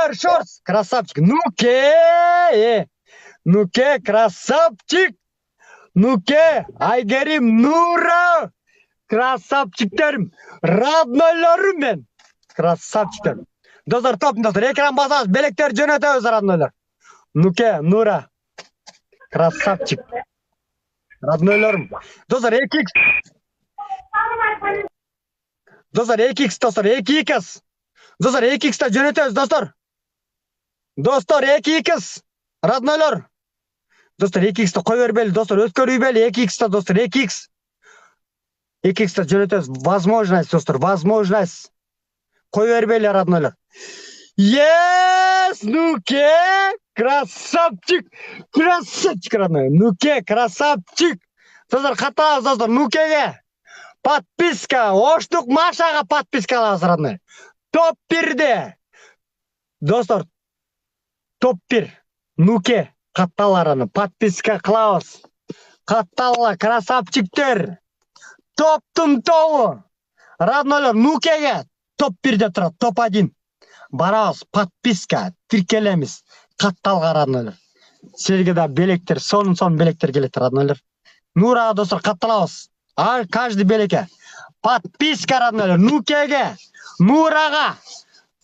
Супер шорс, красавчик. Нуке, красавчик. Нуке, Айгерим, Нура. Красавчиктерім, роднойларым мен. Красавчиктерім. Достар, топ, достар, экран басасыз, белектер жөнөтөбүз, роднойлар. Нуке, Нура. Красавчик. Роднойларым. Достар, 2x. Достар, 2x, достар, 2x. Достар, 2x-та жөнөтөбүз, достар. Достар, 2x. Роднойлар. Достар, 2x-та кой бербели, достар, өткөрүбели, 2x-та, достар, 2x. 2x-та жөнөтөбүз, возможность, достар, возможность. Кой бербели, роднойлар. Yes, Нуке, красавчик, красавчик, родной. Нуке, красавчик. Достар, каттабыз, достар, Нукеге. Подписка, Оштук Машага подписка алабыз, родной. Топ 1-де. Достар, топ 1. Нуке, катталараны, подписка кылабыз. Катталла, красавчиктер. Топтун тобу. Роднойлар, Нукеге топ 1-де турат, топ 1. Барабыз, подписка, тиркелемиз. Катталга, роднойлар. Силерге да белектер, сонун белектер келет, роднойлар. Нурага, достар, катталабыз. Каждый белекке. Подписка, роднойлар, Нукеге, Нурага.